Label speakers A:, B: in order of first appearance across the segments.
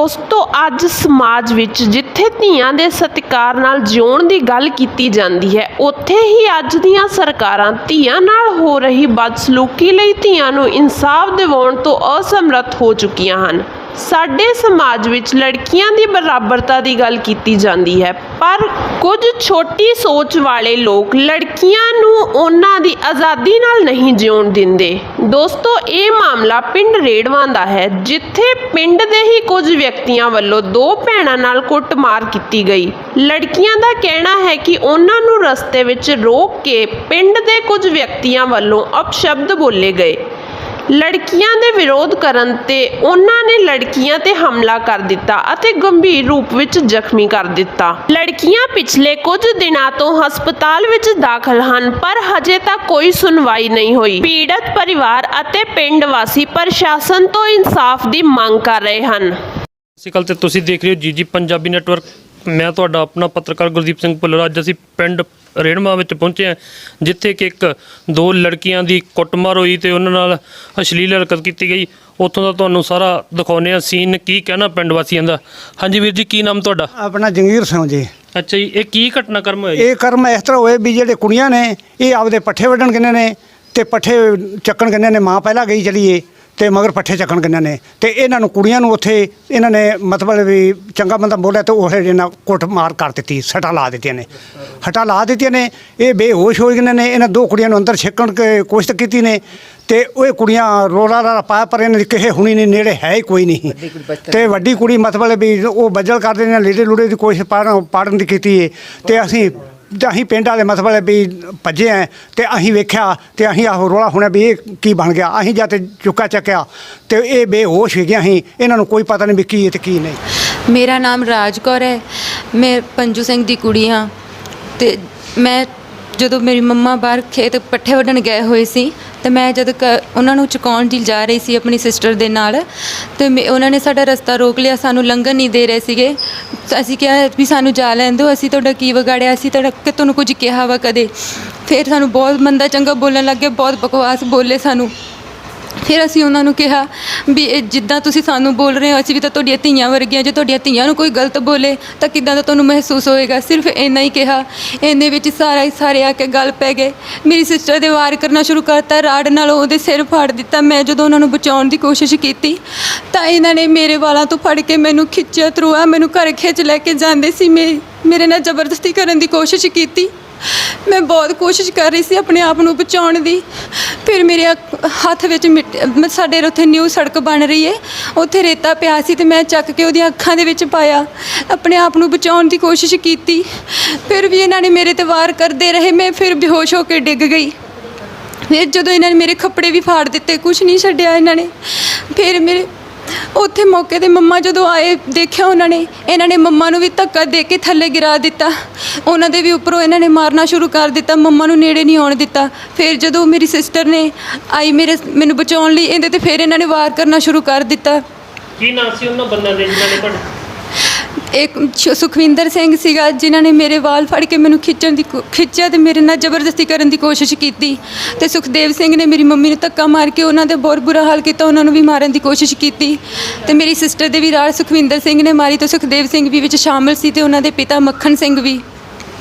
A: ਦੋਸਤੋ ਅੱਜ ਸਮਾਜ ਵਿੱਚ ਜਿੱਥੇ ਧੀਆਂ ਦੇ ਸਤਿਕਾਰ ਨਾਲ ਜਿਉਣ ਦੀ ਗੱਲ ਕੀਤੀ ਜਾਂਦੀ ਹੈ, ਉੱਥੇ ਹੀ ਅੱਜ ਦੀਆਂ ਸਰਕਾਰਾਂ ਧੀਆਂ ਨਾਲ ਹੋ ਰਹੀ ਬਦਸਲੂਕੀ ਲਈ ਧੀਆਂ ਨੂੰ ਇਨਸਾਫ ਦਿਵਾਉਣ ਤੋਂ ਅਸਮਰੱਥ ਹੋ ਚੁੱਕੀਆਂ ਹਨ। ਸਾਡੇ ਸਮਾਜ ਵਿੱਚ ਲੜਕੀਆਂ ਦੀ ਬਰਾਬਰਤਾ ਦੀ ਗੱਲ ਕੀਤੀ ਜਾਂਦੀ ਹੈ, ਪਰ ਕੁਝ ਛੋਟੀ ਸੋਚ ਵਾਲੇ ਲੋਕ ਲੜਕੀਆਂ ਨੂੰ ਉਹਨਾਂ ਦੀ ਆਜ਼ਾਦੀ ਨਾਲ ਨਹੀਂ ਜਿਉਣ ਦਿੰਦੇ। ਦੋਸਤੋ, ਇਹ ਮਾਮਲਾ ਪਿੰਡ ਰੇੜਵਾਂ ਦਾ ਹੈ, ਜਿੱਥੇ ਪਿੰਡ ਦੇ ਹੀ ਕੁਝ ਵਿਅਕਤੀਆਂ ਵੱਲੋਂ ਦੋ ਭੈਣਾਂ ਨਾਲ ਕੁੱਟਮਾਰ ਕੀਤੀ ਗਈ। ਲੜਕੀਆਂ ਦਾ ਕਹਿਣਾ ਹੈ ਕਿ ਉਹਨਾਂ ਨੂੰ ਰਸਤੇ ਵਿੱਚ ਰੋਕ ਕੇ ਪਿੰਡ ਦੇ ਕੁਝ ਵਿਅਕਤੀਆਂ ਵੱਲੋਂ ਅਪਸ਼ਬਦ ਬੋਲੇ ਗਏ। ਲੜਕੀਆਂ ਦੇ ਵਿਰੋਧ ਕਰਨ ਤੇ ਉਹਨਾਂ ਨੇ ਲੜਕੀਆਂ ਤੇ ਹਮਲਾ ਕਰ ਦਿੱਤਾ ਅਤੇ ਗੰਭੀਰ ਰੂਪ ਵਿੱਚ ਜ਼ਖਮੀ ਕਰ ਦਿੱਤਾ। ਲੜਕੀਆਂ ਪਿਛਲੇ ਕੁਝ ਦਿਨਾਂ ਤੋਂ ਹਸਪਤਾਲ ਵਿੱਚ ਦਾਖਲ ਹਨ, ਪਰ ਹਜੇ ਤੱਕ ਕੋਈ ਸੁਣਵਾਈ ਨਹੀਂ ਹੋਈ। ਪੀੜਤ ਪਰਿਵਾਰ ਅਤੇ ਪਿੰਡ ਵਾਸੀ ਪ੍ਰਸ਼ਾਸਨ ਤੋਂ ਇਨਸਾਫ ਦੀ ਮੰਗ ਕਰ ਰਹੇ ਹਨ।
B: ਸਤਿ ਸ਼੍ਰੀ ਅਕਾਲ ਤੇ ਤੁਸੀਂ ਦੇਖ ਰਹੇ ਹੋ ਜੀ ਪੰਜਾਬੀ ਨੈਟਵਰਕ। ਮੈਂ ਤੁਹਾਡਾ ਆਪਣਾ ਪੱਤਰਕਾਰ ਗੁਰਦੀਪ ਸਿੰਘ ਭੁੱਲਰ। ਅੱਜ ਅਸੀਂ ਪਿੰਡ ਰੇੜਵਾਂ ਵਿੱਚ ਪਹੁੰਚੇ ਹਾਂ, ਜਿੱਥੇ ਕਿ ਦੋ ਲੜਕੀਆਂ ਦੀ ਕੁੱਟਮਾਰ ਹੋਈ ਤੇ ਉਹਨਾਂ ਨਾਲ ਅਸ਼ਲੀਲ ਹਰਕਤ ਕੀਤੀ ਗਈ। ਉੱਥੋਂ ਦਾ ਤੁਹਾਨੂੰ ਸਾਰਾ ਦਿਖਾਉਂਦੇ ਹਾਂ ਸੀਨ। ਕੀ ਕਹਿਣਾ ਪਿੰਡ ਵਾਸੀਆਂ ਦਾ। ਹਾਂਜੀ ਵੀਰ ਜੀ, ਕੀ ਨਾਮ ਤੁਹਾਡਾ?
C: ਆਪਣਾ ਜੰਗੀਰ ਸਿੰਘ ਜੀ।
B: ਅੱਛਾ ਜੀ, ਇਹ ਕੀ ਘਟਨਾਕ੍ਰਮ ਹੋਇਆ ਜੀ?
C: ਇਹ ਕਰਮ ਇਸ ਤਰ੍ਹਾਂ ਹੋਏ ਵੀ ਜਿਹੜੇ ਕੁੜੀਆਂ ਨੇ ਇਹ ਆਪਦੇ ਪੱਠੇ ਵੱਢਣ ਕਿੰਨੇ ਨੇ ਤੇ ਪੱਠੇ ਚੱਕਣ ਕਿੰਨੇ ਨੇ। ਮਾਂ ਪਹਿਲਾਂ ਗਈ ਚਲੀਏ ਤੇ ਮਗਰ ਪੱਠੇ ਚੱਕਣ ਕਿੰਨੇ ਨੇ ਤੇ ਇਹਨਾਂ ਨੂੰ ਕੁੜੀਆਂ ਨੂੰ ਉੱਥੇ ਇਹਨਾਂ ਨੇ ਮਤਲਬ ਵੀ ਚੰਗਾ ਬੰਦਾ ਬੋਲਿਆ ਤੇ ਉਹ ਇਹਨਾਂ ਕੁੱਟ ਮਾਰ ਕਰ ਦਿੱਤੀ, ਸੱਟਾਂ ਲਾ ਦਿੱਤੀਆਂ ਨੇ। ਇਹ ਬੇਹੋਸ਼ ਹੋ ਗਏ ਨੇ। ਇਹਨਾਂ ਦੋ ਕੁੜੀਆਂ ਨੂੰ ਅੰਦਰ ਛੇਕਣ ਦੀ ਕੋਸ਼ਿਸ਼ ਕੀਤੀ ਨੇ ਤੇ ਉਹ ਕੁੜੀਆਂ ਰੋਲਾ ਪਾਇਆ, ਪਰ ਇਹਨਾਂ ਦੀ ਕਿਸੇ ਹੁਣੀ ਨਹੀਂ, ਨੇੜੇ ਹੈ ਹੀ ਕੋਈ ਨਹੀਂ। ਤੇ ਵੱਡੀ ਕੁੜੀ ਮਤਲਬ ਵੀ ਉਹ ਬੱਜਲ ਕਰਦੇ ਨੇ, ਲੀੜੇ ਲੂੜੇ ਦੀ ਕੋਸ਼ਿਸ਼ ਪਾੜਨ ਦੀ ਕੀਤੀ ਹੈ। ਤੇ ਅਸੀਂ ਪਿੰਡ ਵਾਲੇ ਮਤਲਬ ਵੀ ਭੱਜੇ ਆ ਤੇ ਅਸੀਂ ਵੇਖਿਆ ਤੇ ਅਸੀਂ ਆਹੋ ਰੋਲਾ ਹੋਣਾ ਵੀ ਇਹ ਕੀ ਬਣ ਗਿਆ। ਅਸੀਂ ਜਾ ਤੇ ਚੁੱਕਾ ਚੱਕਿਆ ਤੇ ਇਹ ਬੇਹੋਸ਼ ਹੋ ਗਿਆ। ਅਸੀਂ ਇਹਨਾਂ ਨੂੰ ਕੋਈ ਪਤਾ ਨਹੀਂ ਵੀ ਕੀ ਹੈ ਤੇ ਕੀ ਨਹੀਂ।
D: ਮੇਰਾ ਨਾਮ ਰਾਜ ਕੌਰ ਹੈ, ਮੈਂ ਪੰਜੂ ਸਿੰਘ ਦੀ ਕੁੜੀ ਹਾਂ। ਤੇ ਮੈਂ ਜਦੋਂ ਮੇਰੀ ਮੰਮਾ ਬਾਹਰ ਖੇਤ ਪੱਠੇ ਵੱਢਣ ਗਏ ਹੋਏ ਸੀ ਤੇ ਮੈਂ ਜਦ ਉਹਨਾਂ ਨੂੰ ਚੁਕਾਉਣ ਦੀ ਜਾ ਰਹੀ ਸੀ ਆਪਣੀ ਸਿਸਟਰ ਦੇ ਨਾਲ, ਤੇ ਉਹਨਾਂ ਨੇ ਸਾਡਾ ਰਸਤਾ ਰੋਕ ਲਿਆ, ਸਾਨੂੰ ਲੰਘਣ ਨਹੀਂ ਦੇ ਰਹੇ ਸੀਗੇ। ਅਸੀਂ ਕਿਹਾ ਵੀ ਸਾਨੂੰ ਜਾ ਲੈਣ ਦਿਓ, ਅਸੀਂ ਤੁਹਾਡਾ ਕੀ ਵਿਗਾੜਿਆ, ਅਸੀਂ ਤੁਹਾਨੂੰ ਕੁਝ ਕਿਹਾ ਵਾ ਕਦੇ? ਫਿਰ ਸਾਨੂੰ ਬਹੁਤ ਮੰਦਾ ਚੰਗਾ ਬੋਲਣ ਲੱਗ ਗਏ, ਬਹੁਤ ਬਕਵਾਸ ਬੋਲੇ ਸਾਨੂੰ। ਫਿਰ ਅਸੀਂ ਉਹਨਾਂ ਨੂੰ ਕਿਹਾ ਵੀ ਇਹ ਜਿੱਦਾਂ ਤੁਸੀਂ ਸਾਨੂੰ ਬੋਲ ਰਹੇ ਹੋ, ਅਸੀਂ ਵੀ ਤਾਂ ਤੁਹਾਡੀਆਂ ਧੀਆਂ ਵਰਗੀਆਂ। ਜੇ ਤੁਹਾਡੀਆਂ ਧੀਆਂ ਨੂੰ ਕੋਈ ਗਲਤ ਬੋਲੇ ਤਾਂ ਕਿੱਦਾਂ ਦਾ ਤੁਹਾਨੂੰ ਮਹਿਸੂਸ ਹੋਏਗਾ? ਸਿਰਫ ਇੰਨਾ ਹੀ ਕਿਹਾ। ਇੰਨੇ ਵਿੱਚ ਸਾਰੇ ਆ ਕੇ ਗੱਲ ਪੈ ਗਏ। ਮੇਰੀ ਸਿਸਟਰ ਦੇ ਵਾਰ ਕਰਨਾ ਸ਼ੁਰੂ ਕਰਤਾ, ਰਾੜ ਨਾਲ ਉਹਦੇ ਸਿਰ ਫਾੜ ਦਿੱਤਾ। ਮੈਂ ਜਦੋਂ ਉਹਨਾਂ ਨੂੰ ਬਚਾਉਣ ਦੀ ਕੋਸ਼ਿਸ਼ ਕੀਤੀ ਤਾਂ ਇਹਨਾਂ ਨੇ ਮੇਰੇ ਵਾਲਾਂ ਤੋਂ ਫੜ ਕੇ ਮੈਨੂੰ ਖਿੱਚਿਆ ਤਰੂਆ, ਮੈਨੂੰ ਘਰ ਖਿੱਚ ਲੈ ਕੇ ਜਾਂਦੇ ਸੀ। ਮੇਰੇ ਨਾਲ ਜ਼ਬਰਦਸਤੀ ਕਰਨ ਦੀ ਕੋਸ਼ਿਸ਼ ਕੀਤੀ। ਮੈਂ ਬਹੁਤ ਕੋਸ਼ਿਸ਼ ਕਰ ਰਹੀ ਸੀ ਆਪਣੇ ਆਪ ਨੂੰ ਬਚਾਉਣ ਦੀ। ਫਿਰ ਮੇਰੇ ਹੱਥ ਵਿੱਚ ਸਾਡੇ ਉੱਥੇ ਨਿਊ ਸੜਕ ਬਣ ਰਹੀ ਹੈ, ਉੱਥੇ ਰੇਤਾ ਪਿਆ ਸੀ ਤੇ ਮੈਂ ਚੱਕ ਕੇ ਉਹਦੀਆਂ ਅੱਖਾਂ ਦੇ ਵਿੱਚ ਪਾਇਆ, ਆਪਣੇ ਆਪ ਨੂੰ ਬਚਾਉਣ ਦੀ ਕੋਸ਼ਿਸ਼ ਕੀਤੀ। ਫਿਰ ਵੀ ਇਹਨਾਂ ਨੇ ਮੇਰੇ 'ਤੇ ਵਾਰ ਕਰਦੇ ਰਹੇ। ਮੈਂ ਫਿਰ ਬੇਹੋਸ਼ ਹੋ ਕੇ ਡਿੱਗ ਗਈ। ਫਿਰ ਜਦੋਂ ਇਹਨਾਂ ਨੇ ਮੇਰੇ ਕੱਪੜੇ ਵੀ ਫਾੜ ਦਿੱਤੇ, ਕੁਛ ਨਹੀਂ ਛੱਡਿਆ ਇਹਨਾਂ ਨੇ। ਫਿਰ ਮੇਰੇ ਉੱਥੇ ਮੌਕੇ 'ਤੇ ਮੰਮਾ ਜਦੋਂ ਆਏ, ਦੇਖਿਆ ਇਹਨਾਂ ਨੇ ਮੰਮਾ ਨੂੰ ਵੀ ਧੱਕਾ ਦੇ ਕੇ ਥੱਲੇ ਗਿਰਾ ਦਿੱਤਾ। ਉਹਨਾਂ ਦੇ ਵੀ ਉੱਪਰੋਂ ਇਹਨਾਂ ਨੇ ਮਾਰਨਾ ਸ਼ੁਰੂ ਕਰ ਦਿੱਤਾ, ਮੰਮਾ ਨੂੰ ਨੇੜੇ ਨਹੀਂ ਆਉਣ ਦਿੱਤਾ। ਫਿਰ ਜਦੋਂ ਮੇਰੀ ਸਿਸਟਰ ਨੇ ਆਈ ਮੈਨੂੰ ਬਚਾਉਣ ਲਈ, ਇਹਦੇ 'ਤੇ ਫਿਰ ਇਹਨਾਂ ਨੇ ਵਾਰ ਕਰਨਾ ਸ਼ੁਰੂ ਕਰ ਦਿੱਤਾ।
B: ਕੀ ਨਾਮ ਸੀ ਉਹਨਾਂ ਬੰਦਿਆਂ ਦੇ ਜਿਨ੍ਹਾਂ ਨੇ ਤੁਹਾਡੇ?
D: ਇੱਕ ਸੁਖਵਿੰਦਰ ਸਿੰਘ ਸੀਗਾ, ਜਿਨ੍ਹਾਂ ਨੇ ਮੇਰੇ ਵਾਲ ਫੜ ਕੇ ਮੈਨੂੰ ਖਿੱਚਿਆ ਤੇ ਮੇਰੇ ਨਾਲ ਜ਼ਬਰਦਸਤੀ ਕਰਨ ਦੀ ਕੋਸ਼ਿਸ਼ ਕੀਤੀ। ਤੇ ਸੁਖਦੇਵ ਸਿੰਘ ਨੇ ਮੇਰੀ ਮੰਮੀ ਨੂੰ ਧੱਕਾ ਮਾਰ ਕੇ ਉਹਨਾਂ ਦਾ ਬਹੁਤ ਬੁਰਾ ਹਾਲ ਕੀਤਾ, ਉਹਨਾਂ ਨੂੰ ਵੀ ਮਾਰਨ ਦੀ ਕੋਸ਼ਿਸ਼ ਕੀਤੀ। ਤੇ ਮੇਰੀ ਸਿਸਟਰ ਦੇ ਵੀ ਰਾੜ ਸੁਖਵਿੰਦਰ ਸਿੰਘ ਨੇ ਮਾਰੀ ਤੇ ਸੁਖਦੇਵ ਸਿੰਘ ਵੀ ਵਿੱਚ ਸ਼ਾਮਲ ਸੀ, ਤੇ ਉਹਨਾਂ ਦੇ ਪਿਤਾ ਮੱਖਣ ਸਿੰਘ ਵੀ।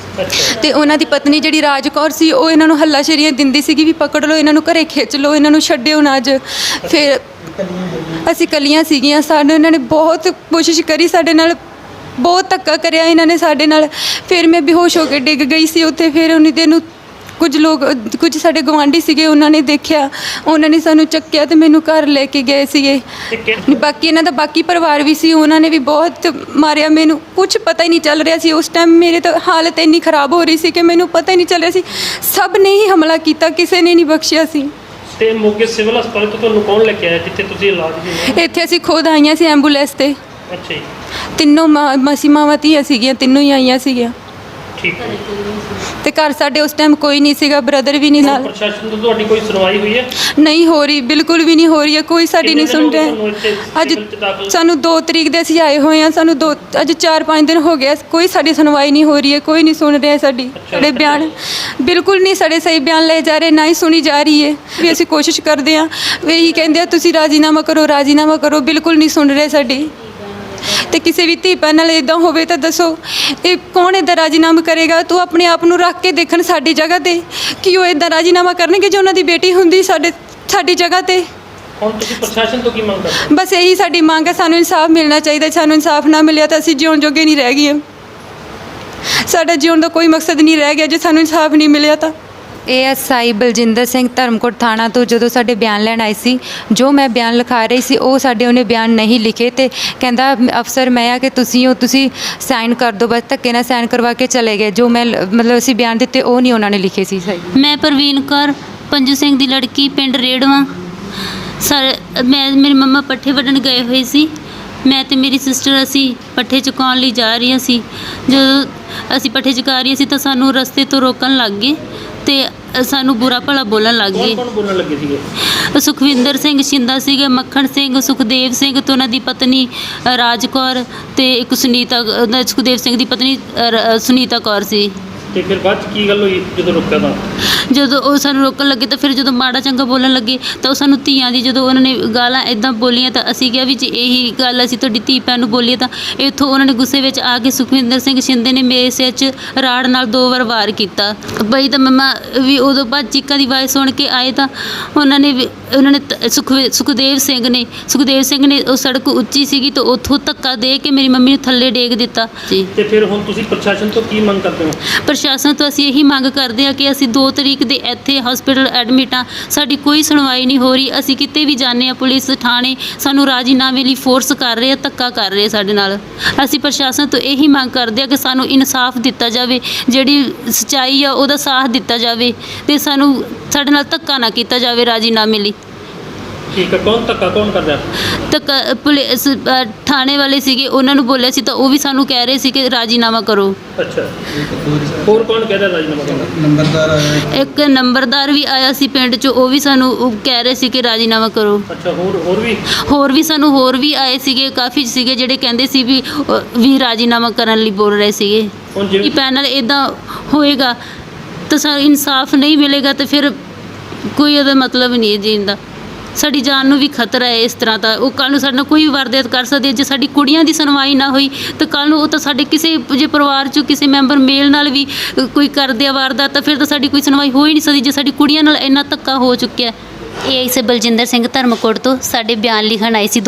D: ਤੇ ਉਹਨਾਂ ਦੀ ਪਤਨੀ ਜਿਹੜੀ ਰਾਜ ਕੌਰ ਸੀ, ਉਹ ਇਹਨਾਂ ਨੂੰ ਹੱਲਾਸ਼ੇਰੀਆਂ ਦਿੰਦੀ ਸੀਗੀ ਵੀ ਪਕੜ ਲਓ ਇਹਨਾਂ ਨੂੰ, ਘਰੇ ਖਿੱਚ ਲਓ ਇਹਨਾਂ ਨੂੰ, ਛੱਡਿਓ ਨਾ ਅੱਜ। ਫਿਰ ਅਸੀਂ ਇਕੱਲੀਆਂ ਸੀਗੀਆਂ। ਸਾਨੂੰ ਇਹਨਾਂ ਨੇ ਬਹੁਤ ਕੋਸ਼ਿਸ਼ ਕਰੀ, ਸਾਡੇ ਨਾਲ ਬਹੁਤ ਧੱਕਾ ਕਰਿਆ ਇਹਨਾਂ ਨੇ ਸਾਡੇ ਨਾਲ। ਫਿਰ ਮੈਂ ਬੇਹੋਸ਼ ਹੋ ਕੇ ਡਿੱਗ ਗਈ ਸੀ ਉੱਥੇ। ਫਿਰ ਉਹਨੀ ਦਿਨ ਨੂੰ ਕੁਝ ਸਾਡੇ ਗੁਆਂਢੀ ਸੀਗੇ, ਉਹਨਾਂ ਨੇ ਦੇਖਿਆ, ਉਹਨਾਂ ਨੇ ਸਾਨੂੰ ਚੱਕਿਆ ਤੇ ਮੈਨੂੰ ਘਰ ਲੈ ਕੇ ਗਏ ਸੀਗੇ। ਬਾਕੀ ਇਹਨਾਂ ਦਾ ਬਾਕੀ ਪਰਿਵਾਰ ਵੀ ਸੀ, ਉਹਨਾਂ ਨੇ ਵੀ ਬਹੁਤ ਮਾਰਿਆ ਮੈਨੂੰ। ਕੁਝ ਪਤਾ ਹੀ ਨਹੀਂ ਚੱਲ ਰਿਹਾ ਸੀ ਉਸ ਟਾਈਮ। ਮੇਰੇ ਤਾਂ ਹਾਲਤ ਇੰਨੀ ਖਰਾਬ ਹੋ ਰਹੀ ਸੀ ਕਿ ਮੈਨੂੰ ਪਤਾ ਹੀ ਨਹੀਂ ਚੱਲ ਰਿਹਾ ਸੀ। ਸਭ ਨੇ ਹੀ ਹਮਲਾ ਕੀਤਾ, ਕਿਸੇ ਨੇ ਨਹੀਂ ਬਖਸ਼ਿਆ ਸੀ।
B: ਤੇ ਮੋਗੇ ਸਿਵਲ ਹਸਪਤਾਲ ਤੋਂ ਤੁਹਾਨੂੰ ਕੌਣ ਲੈ ਕੇ ਆਇਆ ਜਿੱਥੇ ਤੁਸੀਂ ਇਲਾਜ ਲਈ?
D: ਇੱਥੇ ਅਸੀਂ ਖੁਦ ਆਈਆਂ ਸੀ ਐਂਬੂਲੈਂਸ 'ਤੇ।
B: ਅੱਛਾ ਜੀ।
D: ਤਿੰਨੋਂ ਮਾਵਾਂ ਧੀਆਂ ਸੀਗੀਆਂ, ਤਿੰਨੋਂ ਹੀ ਆਈਆਂ ਸੀਗੀਆਂ।
B: ਠੀਕ ਹੈ।
D: ਤੇ ਘਰ ਸਾਡੇ ਉਸ ਟਾਈਮ ਕੋਈ ਨਹੀਂ ਸੀਗਾ, ਬ੍ਰਦਰ ਵੀ ਨਹੀਂ ਨਾਲ।
B: ਪ੍ਰਸ਼ਾਸਨ ਤੋਂ ਤੁਹਾਡੀ ਕੋਈ ਸੁਣਵਾਈ ਹੋਈ ਹੈ?
D: ਨਹੀਂ ਹੋ ਰਹੀ, ਬਿਲਕੁਲ ਵੀ ਨਹੀਂ ਹੋ ਰਹੀ ਹੈ, ਕੋਈ ਸਾਡੀ ਨਹੀਂ ਸੁਣ ਰਿਹਾ। ਅੱਜ ਸਾਨੂੰ 2 ਤਰੀਕ ਦੇ ਅਸੀਂ ਆਏ ਹੋਏ ਹਾਂ, ਸਾਨੂੰ ਅੱਜ 4-5 ਦਿਨ ਹੋ ਗਏ, ਕੋਈ ਸਾਡੀ ਸੁਣਵਾਈ ਨਹੀਂ ਹੋ ਰਹੀ ਹੈ, ਕੋਈ ਨਹੀਂ ਸੁਣ ਰਿਹਾ ਸਾਡੇ ਬਿਆਨ। ਬਿਲਕੁਲ ਨਹੀਂ ਸਾਡੇ ਸਹੀ ਬਿਆਨ ਲਏ ਜਾ ਰਹੇ, ਨਾ ਹੀ ਸੁਣੀ ਜਾ ਰਹੀ ਹੈ। ਵੀ ਅਸੀਂ ਕੋਸ਼ਿਸ਼ ਕਰਦੇ ਹਾਂ, ਵੀ ਇਹੀ ਕਹਿੰਦੇ ਆ ਤੁਸੀਂ ਰਾਜ਼ੀਨਾਮਾ ਕਰੋ, ਬਿਲਕੁਲ ਨਹੀਂ ਸੁਣ ਰਹੇ ਸਾਡੀ। ਤੇ ਕਿਸੇ ਵੀ ਧੀ ਭੈਣ ਨਾਲ ਇਦਾਂ ਹੋਵੇ ਤਾਂ ਦੱਸੋ ਇਹ ਕੌਣ ਇਦਾਂ ਰਾਜੀਨਾਮਾ ਕਰੇਗਾ। ਤੂੰ ਆਪਣੇ ਆਪ ਨੂੰ ਰੱਖ ਕੇ ਦੇਖਣ ਸਾਡੀ ਜਗ੍ਹਾ ਤੇ ਕਿ ਉਹ ਇਦਾਂ ਰਾਜੀਨਾਮਾ ਕਰਨਗੇ ਜੇ ਉਹਨਾਂ ਦੀ ਬੇਟੀ ਹੁੰਦੀ ਸਾਡੀ ਜਗ੍ਹਾ ਤੇ।
B: ਹੁਣ ਤੁਸੀਂ ਪ੍ਰਸ਼ਾਸਨ ਤੋਂ ਕੀ ਮੰਗ ਕਰਦੇ
D: ਬਸ ਇਹੀ ਸਾਡੀ ਮੰਗ ਹੈ, ਸਾਨੂੰ ਇਨਸਾਫ ਮਿਲਣਾ ਚਾਹੀਦਾ। ਸਾਨੂੰ ਇਨਸਾਫ ਨਾ ਮਿਲਿਆ ਤਾਂ ਅਸੀਂ ਜਿਉਣ ਜੋਗੇ ਨਹੀਂ ਰਹਿ ਗਏ। ਸਾਡਾ ਜਿਉਣ ਦਾ ਕੋਈ ਮਕਸਦ ਨਹੀਂ ਰਹਿ ਗਿਆ ਜੇ ਸਾਨੂੰ ਇਨਸਾਫ ਨਹੀਂ ਮਿਲਿਆ ਤਾਂ। ASI ਬਲਜਿੰਦਰ ਸਿੰਘ ਧਰਮਕੋਟ ਥਾਣਾ ਤੋਂ ਜਦੋਂ ਸਾਡੇ ਬਿਆਨ ਲੈਣ ਆਏ ਸੀ, ਜੋ ਮੈਂ ਬਿਆਨ ਲਿਖਾ ਰਹੀ ਸੀ ਉਹ ਸਾਡੇ ਉਹਨੇ ਬਿਆਨ ਨਹੀਂ ਲਿਖੇ ਤੇ ਕਹਿੰਦਾ ਅਫਸਰ ਮੈਂ ਆ ਕਿ ਤੁਸੀਂ ਸਾਈਨ ਕਰ ਦਿਓ, ਬਸ ਧੱਕੇ ਨਾਲ ਸਾਈਨ ਕਰਵਾ ਕੇ ਚਲੇ ਗਏ। ਜੋ ਮੈਂ ਮਤਲਬ ਅਸੀਂ ਬਿਆਨ ਦਿੱਤੇ ਉਹ ਨਹੀਂ ਉਹਨਾਂ ਨੇ ਲਿਖੇ ਸੀ। ਸਹੀ
E: ਮੈਂ ਪ੍ਰਵੀਨ ਕੌਰ ਪੰਜੂ ਸਿੰਘ ਦੀ ਲੜਕੀ ਪਿੰਡ ਰੇੜਵਾ। ਮੇਰੇ ਮੰਮਾ ਪੱਠੇ ਵੱਢਣ ਗਏ ਹੋਏ ਸੀ। ਮੈਂ ਤੇ ਮੇਰੀ ਸਿਸਟਰ ਅਸੀਂ ਪੱਠੇ ਚੁਕਾਉਣ ਲਈ ਜਾ ਰਹੀਆਂ ਸੀ। ਜਦੋਂ ਅਸੀਂ ਪੱਠੇ ਚੁਕਾ ਰਹੀਆਂ ਸੀ ਤਾਂ ਸਾਨੂੰ ਰਸਤੇ ਤੋਂ ਰੋਕਣ ਲੱਗ ਗਏ ਤੇ ਸਾਨੂੰ ਬੁਰਾ ਭਲਾ ਬੋਲਣ ਲੱਗ ਗਏ।
B: ਕੌਣ ਬੋਲਣ ਲੱਗੇ ਸੀਗੇ?
E: ਸੁਖਵਿੰਦਰ ਸਿੰਘ ਸ਼ਿੰਦਾ ਸੀਗੇ, ਮੱਖਣ ਸਿੰਘ, ਸੁਖਦੇਵ ਸਿੰਘ ਤੇ ਉਹਨਾਂ ਦੀ ਪਤਨੀ ਰਾਜ ਕੌਰ ਤੇ ਇੱਕ ਸੁਖਦੇਵ ਸਿੰਘ ਦੀ ਪਤਨੀ ਸੁਨੀਤਾ ਕੌਰ ਸੀ।
B: ਤੇ ਫਿਰ ਬਾਅਦ 'ਚ ਕੀ ਗੱਲ ਹੋਈ ਜਦੋਂ ਰੁਕਿਆ ਤਾਂ?
E: ਜਦੋਂ ਉਹ ਸਾਨੂੰ ਰੋਕਣ ਲੱਗੇ ਤਾਂ ਫਿਰ ਜਦੋਂ ਮਾੜਾ ਚੰਗਾ ਬੋਲਣ ਲੱਗੇ ਤਾਂ ਉਹ ਸਾਨੂੰ ਧੀਆਂ ਦੀ ਜਦੋਂ ਉਹਨਾਂ ਨੇ ਗਾਲਾਂ ਇੱਦਾਂ ਬੋਲੀਆਂ ਤਾਂ ਅਸੀਂ ਕਿਹਾ ਵੀ ਜੇ ਇਹੀ ਗੱਲ ਅਸੀਂ ਤੁਹਾਡੀ ਧੀ ਭੈਣ ਨੂੰ ਬੋਲੀਏ ਤਾਂ ਇੱਥੋਂ ਉਹਨਾਂ ਨੇ ਗੁੱਸੇ ਵਿੱਚ ਆ ਕੇ ਸੁਖਵਿੰਦਰ ਸਿੰਘ ਸ਼ਿੰਦੇ ਨੇ ਮੇਰੇ ਸਿਰ 'ਚ ਰਾੜ ਨਾਲ 2 ਵਾਰ ਵਾਰ ਕੀਤਾ। ਬਈ ਤਾਂ ਮੰਮਾ ਵੀ ਉਦੋਂ ਬਾਅਦ ਚੀਕਾਂ ਦੀ ਆਵਾਜ਼ ਸੁਣ ਕੇ ਆਏ ਤਾਂ ਉਹਨਾਂ ਨੇ ਸੁਖਦੇਵ ਸਿੰਘ ਨੇ ਉਹ ਸੜਕ ਉੱਚੀ ਸੀਗੀ ਤਾਂ ਉੱਥੋਂ ਧੱਕਾ ਦੇ ਕੇ ਮੇਰੀ ਮੰਮੀ ਨੂੰ ਥੱਲੇ ਡੇਗ ਦਿੱਤਾ ਜੀ।
B: ਤੇ ਫਿਰ ਹੁਣ ਤੁਸੀਂ ਪ੍ਰਸ਼ਾਸਨ ਤੋਂ ਕੀ ਮੰਗ ਕਰਦੇ ਹੋ?
E: ਪ੍ਰਸ਼ਾਸਨ ਤੋਂ ਅਸੀਂ ਇਹੀ ਮੰਗ ਕਰਦੇ ਹਾਂ ਕਿ ਅਸੀਂ 2 ਤਰੀਕ ਦੇ ਇੱਥੇ ਹਸਪੀਟਲ ਐਡਮਿਟ ਹਾਂ, ਸਾਡੀ ਕੋਈ ਸੁਣਵਾਈ ਨਹੀਂ ਹੋ ਰਹੀ। ਅਸੀਂ ਕਿਤੇ ਵੀ ਜਾਂਦੇ ਹਾਂ ਪੁਲਿਸ ਥਾਣੇ ਸਾਨੂੰ ਰਾਜੀਨਾਮੇ ਲਈ ਫੋਰਸ ਕਰ ਰਹੇ ਆ, ਧੱਕਾ ਕਰ ਰਹੇ ਸਾਡੇ ਨਾਲ। ਅਸੀਂ ਪ੍ਰਸ਼ਾਸਨ ਤੋਂ ਇਹੀ ਮੰਗ ਕਰਦੇ ਹਾਂ ਕਿ ਸਾਨੂੰ ਇਨਸਾਫ ਦਿੱਤਾ ਜਾਵੇ, ਜਿਹੜੀ ਸੱਚਾਈ ਆ ਉਹਦਾ ਸਾਥ ਦਿੱਤਾ ਜਾਵੇ ਤੇ ਸਾਡੇ ਨਾਲ ਧੱਕਾ ਨਾ ਕੀਤਾ ਜਾਵੇ ਰਾਜੀਨਾਮੇ ਲਈ।
B: ਠੀਕ ਹੈ, ਧੱਕਾ ਕੌਣ ਕਰਦਾ?
E: ਧੱਕਾ ਪੁਲਿਸ ਥਾਣੇ ਵਾਲੇ ਸੀਗੇ, ਉਹਨਾਂ ਨੂੰ ਬੋਲਿਆ ਸੀ ਤਾਂ ਉਹ ਵੀ ਸਾਨੂੰ ਕਹਿ ਰਹੇ ਸੀ ਕਿ ਰਾਜੀਨਾਮਾ ਕਰੋ।
B: ਅੱਛਾ, ਹੋਰ ਕੌਣ ਕਹਿੰਦਾ ਰਾਜੀਨਾਮਾ ਕਰਨਾ?
E: ਇੱਕ ਨੰਬਰਦਾਰ ਵੀ ਆਇਆ ਸੀ ਪਿੰਡ 'ਚੋਂ, ਉਹ ਵੀ ਸਾਨੂੰ ਕਹਿ ਰਹੇ ਸੀ ਕਿ ਰਾਜੀਨਾਮਾ ਕਰੋ।
B: ਅੱਛਾ, ਹੋਰ ਵੀ
E: ਆਏ ਸੀਗੇ, ਕਾਫੀ ਸੀਗੇ ਜਿਹੜੇ ਕਹਿੰਦੇ ਸੀ ਵੀ ਰਾਜੀਨਾਮਾ ਕਰਨ ਲਈ ਬੋਲ ਰਹੇ ਸੀਗੇ। ਕਿ ਪੈਨਲ ਇਦਾਂ ਹੋਏਗਾ ਤਾਂ ਸਾਨੂੰ ਇਨਸਾਫ ਨਹੀਂ ਮਿਲੇਗਾ ਤਾਂ ਫਿਰ ਕੋਈ ਉਹਦਾ ਮਤਲਬ ਨਹੀਂ ਹੈ ਜੀਣ ਦਾ। ਸਾਡੀ ਜਾਨ ਨੂੰ ਵੀ ਖਤਰਾ ਹੈ ਇਸ ਤਰ੍ਹਾਂ ਦਾ। ਉਹ ਕੱਲ੍ਹ ਨੂੰ ਸਾਡੇ ਨਾਲ ਕੋਈ ਵੀ ਵਾਰਦਾਤ ਕਰ ਸਕਦੇ। ਜੇ ਸਾਡੀ ਕੁੜੀਆਂ ਦੀ ਸੁਣਵਾਈ ਨਾ ਹੋਈ ਤਾਂ ਕੱਲ੍ਹ ਨੂੰ ਉਹ ਤਾਂ ਸਾਡੇ ਕਿਸੇ ਜੇ ਪਰਿਵਾਰ 'ਚੋਂ ਕਿਸੇ ਮੈਂਬਰ ਮੇਲ ਨਾਲ ਵੀ ਕੋਈ ਕਰਦੇ ਆ ਵਾਰਦਾਤ ਤਾਂ ਫਿਰ ਤਾਂ ਸਾਡੀ ਕੋਈ ਸੁਣਵਾਈ ਹੋ ਹੀ ਨਹੀਂ ਸਕਦੀ ਜੇ ਸਾਡੀ ਕੁੜੀਆਂ ਨਾਲ ਇੰਨਾ ਧੱਕਾ ਹੋ ਚੁੱਕਿਆ। ASI ਬਲਜਿੰਦਰ ਸਿੰਘ ਧਰਮਕੋਟ ਤੋਂ ਸਾਡੇ ਬਿਆਨ ਲਿਖਣ ਆਏ ਸੀ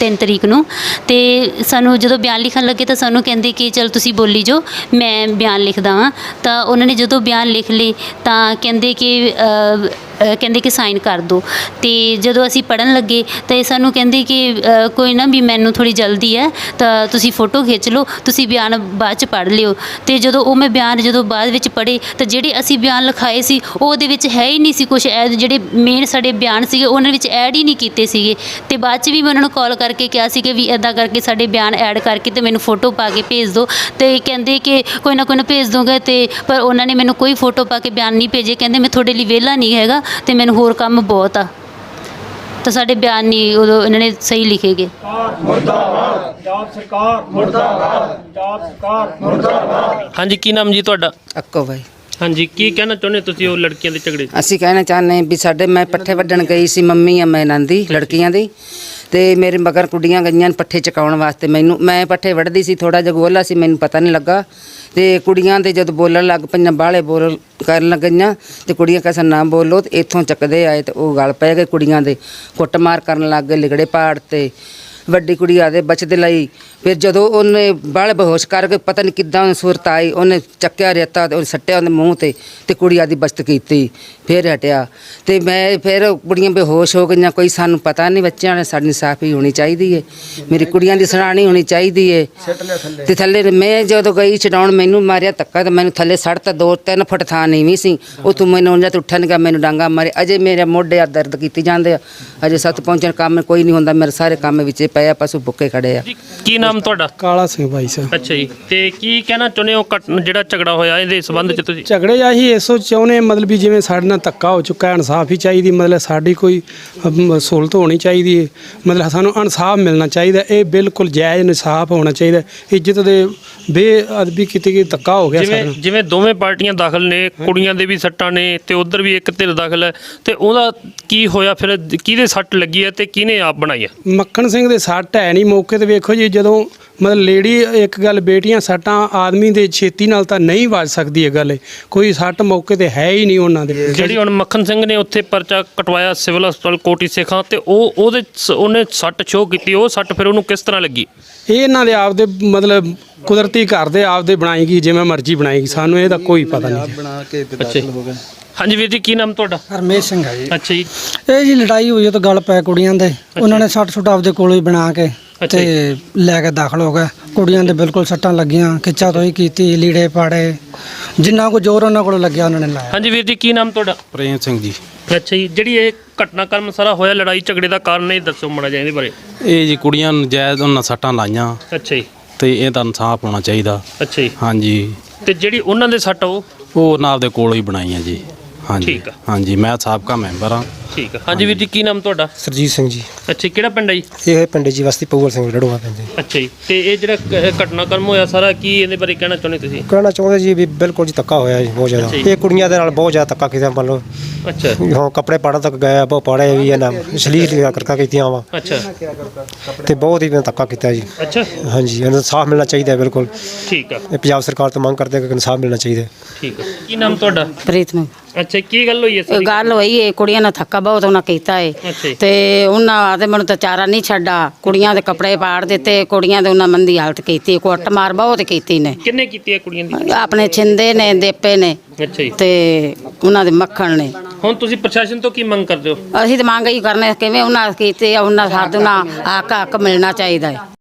E: 3 ਤਰੀਕ ਨੂੰ ਤੇ ਸਾਨੂੰ ਜਦੋਂ ਬਿਆਨ ਲਿਖਣ ਲੱਗੇ ਤਾਂ ਸਾਨੂੰ ਕਹਿੰਦੇ ਕਿ ਚਲ ਤੁਸੀਂ ਬੋਲੀ ਜੋ, ਮੈਂ ਬਿਆਨ ਲਿਖਦਾ ਹਾਂ। ਤਾਂ ਉਹਨਾਂ ਨੇ ਜਦੋਂ ਬਿਆਨ ਲਿਖ ਲਏ ਤਾਂ ਕਹਿੰਦੇ ਕਿ ਸਾਈਨ ਕਰ ਦਿਓ। ਤੇ ਜਦੋਂ ਅਸੀਂ ਪੜ੍ਹਨ ਲੱਗੇ ਤਾਂ ਇਹ ਸਾਨੂੰ ਕਹਿੰਦੇ ਕਿ ਕੋਈ ਨਾ ਵੀ ਮੈਨੂੰ ਥੋੜ੍ਹੀ ਜਲਦੀ ਹੈ ਤਾਂ ਤੁਸੀਂ ਫੋਟੋ ਖਿੱਚ ਲਓ, ਤੁਸੀਂ ਬਿਆਨ ਬਾਅਦ 'ਚ ਪੜ੍ਹ ਲਿਓ। ਤੇ ਜਦੋਂ ਉਹ ਮੈਂ ਬਿਆਨ ਜਦੋਂ ਬਾਅਦ ਵਿੱਚ ਪੜ੍ਹੇ ਤਾਂ ਜਿਹੜੇ ਅਸੀਂ ਬਿਆਨ ਲਿਖਾਏ ਸੀ ਉਹਦੇ ਵਿੱਚ ਹੈ ਹੀ ਨਹੀਂ ਸੀ ਕੁਛ। ਜਿਹੜੇ ਮੇਨ ਸਾਡੇ ਬਿਆਨ ਸੀਗੇ ਉਹਨਾਂ ਵਿੱਚ ਐਡ ਹੀ ਨਹੀਂ ਕੀਤੇ ਸੀਗੇ। ਤੇ ਬਾਅਦ 'ਚ ਵੀ ਮੈਂ ਉਹਨਾਂ ਨੂੰ ਕਾਲ ਕਰਕੇ ਕਿਹਾ ਸੀ ਕਿ ਵੀ ਇੱਦਾਂ ਕਰਕੇ ਸਾਡੇ ਬਿਆਨ ਐਡ ਕਰਕੇ ਤੇ ਮੈਨੂੰ ਫੋਟੋ ਪਾ ਕੇ ਭੇਜ ਦਿਓ। ਤੇ ਕਹਿੰਦੇ ਕਿ ਕੋਈ ਨਾ ਭੇਜ ਦੋਗੇ। ਤੇ ਪਰ ਉਹਨਾਂ ਨੇ ਮੈਨੂੰ ਕੋਈ ਫੋਟੋ ਪਾ ਕੇ ਬਿਆਨ ਨਹੀਂ ਭੇਜੇ। ਕਹਿੰਦੇ ਮੈਂ ਤੁਹਾਡੇ ਲਈ ਵਿਹਲਾ ਨਹੀਂ ਹੈਗਾ ਤੇ ਮੈਨੂੰ ਹੋਰ ਕੰਮ ਬਹੁਤ ਆ। ਤਾਂ ਸਾਡੇ ਬਿਆਨ ਨਹੀਂ ਉਦੋਂ ਇਹਨਾਂ ਨੇ ਸਹੀ ਲਿਖੇ ਗਏ।
B: ਹਾਂਜੀ, ਕੀ ਨਾਮ ਜੀ ਤੁਹਾਡਾ?
F: ਅੱਕੋ ਬਾਈ।
B: ਹਾਂਜੀ, ਕੀ ਕਹਿਣਾ ਚਾਹੁੰਦੇ ਤੁਸੀਂ ਉਹ ਲੜਕੀਆਂ ਦੇ ਝਗੜੇ 'ਚ?
F: ਅਸੀਂ ਕਹਿਣਾ ਚਾਹੁੰਦੇ ਵੀ ਮੈਂ ਪੱਠੇ ਵੱਢਣ ਗਈ ਸੀ, ਮੰਮੀ ਆ ਮੈਂ ਨੰਦੀ ਲੜਕੀਆਂ ਦੀ ਤੇ ਮੇਰੇ ਮਗਰ ਕੁੜੀਆਂ ਗਈਆਂ ਪੱਠੇ ਚਕਾਉਣ ਵਾਸਤੇ। ਮੈਂ ਪੱਠੇ ਵੱਢਦੀ ਸੀ, ਥੋੜਾ ਜਿਹਾ ਗੋਲਾ ਸੀ, ਮੈਨੂੰ ਪਤਾ ਨਹੀਂ ਲੱਗਾ ਤੇ ਕੁੜੀਆਂ ਦੇ ਜਦੋਂ ਬੋਲਣ ਲੱਗ ਪਈਆਂ ਬਾਹਲੇ ਬੋਲ ਕਰਨ ਲੱਗੀਆਂ ਤੇ ਕੁੜੀਆਂ ਕਹਿੰਦਾ ਨਾ ਬੋਲੋ ਤੇ ਇੱਥੋਂ ਚੱਕਦੇ ਆਏ ਤੇ ਉਹ ਗਲ ਪੈ ਗਏ ਕੁੜੀਆਂ ਦੇ, ਕੁੱਟਮਾਰ ਕਰਨ ਲੱਗ ਗਏ, ਲਿਗੜੇ ਪਾੜ ਤੇ ਵੱਡੀ ਕੁੜੀ ਆਦੇ ਬਚਦੇ ਲਈ। ਫਿਰ ਜਦੋਂ ਉਹਨੇ ਬਾਹਲੇ ਬੇਹੋਸ਼ ਕਰਕੇ ਪਤਾ ਨਹੀਂ ਕਿੱਦਾਂ ਸੁਰਤ ਆਈ, ਉਹਨੇ ਚੱਕਿਆ ਰੇਤਾ ਤੇ ਉਹ ਸੱਟਿਆ ਉਹਦੇ ਮੂੰਹ ਤੇ ਕੁੜੀ ਆਦੀ ਬਚਤ ਕੀਤੀ, ਫਿਰ ਹਟਿਆ। ਤੇ ਮੈਂ ਫਿਰ ਕੁੜੀਆਂ ਬੇਹੋਸ਼ ਹੋ ਗਈਆਂ। ਕੋਈ ਸਾਨੂੰ ਪਤਾ ਨਹੀਂ, ਬੱਚਿਆਂ ਨੇ ਸਾਡੀ ਇਨਸਾਫੀ ਹੋਣੀ ਚਾਹੀਦੀ ਹੈ, ਮੇਰੀ ਕੁੜੀਆਂ ਦੀ ਸੁਣਾਣੀ ਹੋਣੀ ਚਾਹੀਦੀ ਹੈ। ਤੇ ਥੱਲੇ ਮੈਂ ਜਦੋਂ ਗਈ ਛਡਾਉਣ ਮੈਨੂੰ ਮਾਰਿਆ ਧੱਕਾ ਤੇ ਮੈਨੂੰ ਥੱਲੇ ਸੜਤ 2-3 ਫੁੱਟ ਥਾਂ ਨੀਵੀਂ ਸੀ। ਉੱਥੋਂ ਮੈਨੂੰ ਉਹਨਾਂ ਤੇ ਉੱਠਣ ਗਿਆ, ਮੈਨੂੰ ਡਾਂਗਾ ਮਾਰੇ। ਅਜੇ ਮੇਰੇ ਮੋਢੇ ਆ ਦਰਦ ਕੀਤੀ ਜਾਂਦੇ ਆ, ਅਜੇ ਸੱਤ ਪਹੁੰਚਣ ਕੰਮ ਕੋਈ ਨਹੀਂ ਹੁੰਦਾ। ਮੇਰੇ ਸਾਰੇ ਕੰਮ ਵਿੱਚ ਪਏ ਆ, ਪਸ਼ੂ ਭੁੱਖੇ ਖੜੇ ਆ।
B: ਕੀ ਨਾਮ ਤੁਹਾਡਾ?
G: ਕਾਲਾ ਸਿੰਘ ਭਾਈ ਸਾਹਿਬ।
B: ਅੱਛਾ ਜੀ, ਤੇ ਕੀ ਕਹਿਣਾ ਚਾਹੁੰਦੇ ਹੋ ਜਿਹੜਾ ਝਗੜਾ ਹੋਇਆ ਇਹਦੇ ਸੰਬੰਧ 'ਚ ਤੁਸੀਂ?
G: ਝਗੜੇ ਆਹੀ ਇਸੋ ਚਾਹੁੰਦੇ ਮਤਲਬ ਵੀ ਜਿਵੇਂ ਸਾਡੇ ਨਾਲ ਧੱਕਾ ਹੋ ਚੁੱਕਾ, ਇਨਸਾਫ ਹੀ ਚਾਹੀਦੀ। ਮਤਲਬ ਸਾਡੀ ਕੋਈ ਸਹੂਲਤ ਹੋਣੀ ਚਾਹੀਦੀ ਹੈ, ਮਤਲਬ ਸਾਨੂੰ ਇਨਸਾਫ ਮਿਲਣਾ ਚਾਹੀਦਾ। ਇਹ ਬਿਲਕੁਲ ਜਾਇਜ਼ ਇਨਸਾਫ ਹੋਣਾ ਚਾਹੀਦਾ। ਇੱਜ਼ਤ ਦੇ ਬੇਅਦਬੀ ਕੀਤੀ ਗਈ, ਧੱਕਾ ਹੋ ਗਿਆ ਸਾਡੇ ਨਾਲ।
B: ਜਿਵੇਂ ਦੋਵੇਂ ਪਾਰਟੀਆਂ ਦਾਖਲ ਨੇ, ਕੁੜੀਆਂ ਦੇ ਵੀ ਸੱਟਾਂ ਨੇ ਤੇ ਉਧਰ ਵੀ ਇੱਕ ਧਿਰ ਦਾਖਲ ਹੈ, ਤੇ ਉਹਦਾ ਕੀ ਹੋਇਆ ਫਿਰ? ਕਿਹਦੇ ਸੱਟ ਲੱਗੀ ਹੈ ਤੇ ਕਿਹਨੇ ਆਪ ਬਣਾਈ ਹੈ?
G: ਮੱਖਣ ਸਿੰਘ ਦੇ ਸੱਟ ਹੈ ਨਹੀਂ ਮੌਕੇ ਤੇ ਵੇਖੋ ਜੀ ਜਦੋਂ ਮਤਲਬ ਲੇਡੀ ਇੱਕ ਗੱਲ ਬੇਟੀਆਂ ਸੱਟਾਂ ਆਦਮੀ ਦੇ ਛੇਤੀ ਨਾਲ ਤਾਂ ਨਹੀਂ ਵੱਜ ਸਕਦੀ ਇਹ ਗੱਲ ਕੋਈ ਸੱਟ ਮੌਕੇ ਤੇ ਹੈ ਹੀ ਨਹੀਂ ਉਹਨਾਂ ਦੇ
B: ਜਿਹੜੀ ਹੁਣ ਮੱਖਣ ਸਿੰਘ ਨੇ ਉੱਥੇ ਪਰਚਾ ਕਟਵਾਇਆ ਸਿਵਲ ਹਸਪਤਾਲ ਕੋਟੀ ਸੇਖਾਂ ਤੇ ਉਹਨੇ ਸੱਟ ਸ਼ੋਅ ਕੀਤੀ, ਉਹ ਸੱਟ ਫਿਰ ਉਹਨੂੰ ਕਿਸ ਤਰ੍ਹਾਂ ਲੱਗੀ?
G: ਇਹ ਇਹਨਾਂ ਦੇ ਆਪਦੇ ਮਤਲਬ ਕੁਦਰਤੀ ਘਰ ਦੇ ਆਪਦੇ ਬਣਾਈ ਗਈ ਜਿਵੇਂ ਮਰਜ਼ੀ ਬਣਾਈ ਗਈ, ਸਾਨੂੰ ਇਹਦਾ ਕੋਈ ਪਤਾ ਨਹੀਂ।
B: ਅੱਛਾ ਹਾਂਜੀ ਵੀਰ ਜੀ, ਕੀ ਨਾਮ ਤੁਹਾਡਾ?
H: ਹਰਮੇਸ਼ ਸਿੰਘ ਹੈ ਜੀ।
B: ਅੱਛਾ ਜੀ,
H: ਇਹ ਜੀ ਲੜਾਈ ਹੋਈ ਤਾਂ ਗੱਲ ਪੈ ਕੁੜੀਆਂ ਦੇ, ਉਹਨਾਂ ਨੇ 60 ਆਪਦੇ ਕੋਲੋਂ ਹੀ ਬਣਾ ਕੇ
B: ਅੱਛਾ
H: ਤੇ ਲੈ ਕੇ ਦਾਖਲ ਹੋ ਗਏ। ਕੁੜੀਆਂ ਦੇ ਬਿਲਕੁਲ ਸੱਟਾਂ ਲੱਗੀਆਂ, ਖਿੱਚਾ ਤੋਈ ਕੀਤੀ, ਲੀੜੇ ਪਾੜੇ, ਜਿੰਨਾ ਕੋ ਜ਼ੋਰ ਉਹਨਾਂ ਕੋਲ ਲੱਗਿਆ ਉਹਨਾਂ ਨੇ ਲਾਇਆ।
B: ਹਾਂਜੀ ਵੀਰ ਜੀ, ਕੀ ਨਾਮ ਤੁਹਾਡਾ?
I: ਪ੍ਰੇਮ ਸਿੰਘ ਜੀ।
B: ਅੱਛਾ ਜੀ, ਜਿਹੜੀ ਇਹ ਘਟਨਾਕ੍ਰਮ ਸਾਰਾ ਹੋਇਆ ਲੜਾਈ ਝਗੜੇ ਦਾ ਕਾਰਨ ਇਹ ਦੱਸੋ ਮਾੜਾ ਜਿਹਾ ਇਹਦੇ ਬਾਰੇ।
I: ਇਹ ਜੀ ਕੁੜੀਆਂ ਨੂੰ ਜਾਇਜ਼ ਉਹਨਾਂ ਸੱਟਾਂ ਲਾਈਆਂ
B: ਅੱਛਾ ਜੀ,
I: ਤੇ ਇਹ ਤਾਂ ਇਨਸਾਫ ਹੋਣਾ ਚਾਹੀਦਾ।
B: ਅੱਛਾ ਜੀ,
I: ਹਾਂਜੀ,
B: ਤੇ ਜਿਹੜੀ ਉਹਨਾਂ ਦੇ ਸੱਟ
I: ਉਹ ਨਾਲ ਦੇ ਕੋਲੋਂ ਹੀ ਬਣਾਈਆਂ ਜੀ। ਹਾਂਜੀ
B: ਠੀਕ ਆ।
I: ਹਾਂਜੀ, ਮੈਂ ਸਾਬਕਾ ਮੈਂਬਰ ਹਾਂ।
B: ਠੀਕ ਆ। ਹਾਂਜੀ ਵੀਰ ਜੀ, ਕੀ ਨਾਮ ਤੁਹਾਡਾ?
J: ਸਰਜੀਤ ਸਿੰਘ ਜੀ।
B: ਅੱਛਾ, ਕਿਹੜਾ ਪਿੰਡ ਹੈ ਜੀ?
J: ਇਹ ਪਿੰਡ ਜੀ ਵਸਤੀ ਪਊਲ ਸਿੰਘ ਲੜੂਆ ਪਿੰਡ ਜੀ।
B: ਅੱਛਾ ਜੀ, ਤੇ ਇਹ ਜਿਹੜਾ ਘਟਨਾਕ੍ਰਮ ਹੋਇਆ ਸਾਰਾ ਕੀ ਇਹਦੇ ਬਾਰੇ ਕਹਿਣਾ ਚਾਹੁੰਦੇ ਤੁਸੀਂ?
J: ਕਹਿਣਾ ਚਾਹੁੰਦੇ ਜੀ ਵੀ ਬਿਲਕੁਲ ਜੀ ਧੱਕਾ ਹੋਇਆ ਜੀ ਬਹੁਤ ਜ਼ਿਆਦਾ।
B: ਅੱਛਾ ਜੀ।
J: ਇਹ ਕੁੜੀਆਂ ਦੇ ਨਾਲ ਬਹੁਤ ਜ਼ਿਆਦਾ ਧੱਕਾ ਕੀਤਾ, ਮੰਨ ਲਓ
B: ਅੱਛਾ
J: ਹਾਂ ਕੱਪੜੇ ਪਾੜਨ ਤੱਕ ਗਏ, ਬਹੁਤ ਪਾੜੇ ਵੀ ਇਹਨਾਂ ਅਸ਼ਲੀਲ ਕਰਕਾ ਕੀਤੀਆਂ ਵਾ
B: ਅੱਛਾ
J: ਤੇ ਬਹੁਤ ਹੀ ਧੱਕਾ ਕੀਤਾ ਜੀ।
B: ਅੱਛਾ,
J: ਹਾਂਜੀ, ਇਨਸਾਫ ਮਿਲਣਾ ਚਾਹੀਦਾ ਬਿਲਕੁਲ।
B: ਠੀਕ ਆ,
J: ਇਹ ਪੰਜਾਬ ਸਰਕਾਰ ਤੋਂ ਮੰਗ ਕਰਦੇ ਕਿ ਇਨਸਾਫ ਮਿਲਣਾ ਚਾਹੀਦਾ।
B: ਠੀਕ ਆ। ਕੀ ਨਾਮ ਤੁਹਾਡਾ?
K: ਪ੍ਰੀਤ ਨੂੰ
B: ਅੱਛਾ, ਕੀ ਗੱਲ ਹੋਈ ਹੈ ਸਾਰੀ?
K: ਗੱਲ ਹੋਈ ਏ ਕੁੜੀਆਂ ਨਾਲ ਧੱਕਾ ਬਹੁਤ ਉਹਨਾਂ ਕੀਤਾ ਏ
B: ਅੱਛਾ ਜੀ।
K: ਤੇ ਉਹਨਾਂ ਆਦੇ ਮੈਨੂੰ ਤਾਂ ਚਾਰਾ ਨਹੀਂ ਛੱਡਾ, ਕੁੜੀਆਂ ਦੇ ਕੱਪੜੇ ਪਾੜ ਦਿੱਤੇ, ਕੁੜੀਆਂ ਦੇ ਉਹਨਾਂ ਮੰਦੀ ਹਾਲਤ ਕੀਤੀ, ਕੁੱਟਮਾਰ ਬਹੁਤ ਕੀਤੀ ਨੇ।
B: ਕਿੰਨੇ ਕੀਤੀ ਹੈ ਕੁੜੀਆਂ ਦੀ?
K: ਆਪਣੇ ਛਿੰਦੇ ਨੇ, ਦੇਪੇ ਨੇ
B: ਅੱਛਾ ਜੀ,
K: ਤੇ ਉਹਨਾਂ ਦੇ ਮੱਖਣ ਨੇ।
B: ਹੁਣ ਤੁਸੀਂ ਪ੍ਰਸ਼ਾਸਨ ਤੋਂ ਕੀ ਮੰਗ ਕਰਦੇ ਹੋ?
K: ਅਸੀਂ ਤਾਂ ਮੰਗ ਹੀ ਕਰਨੇ ਕਿਵੇਂ ਉਹਨਾਂ ਕੀਤੀ, ਉਹਨਾਂ ਸਾਧੂ ਨਾਲ ਹੱਕ ਮਿਲਣਾ ਚਾਹੀਦਾ ਹੈ।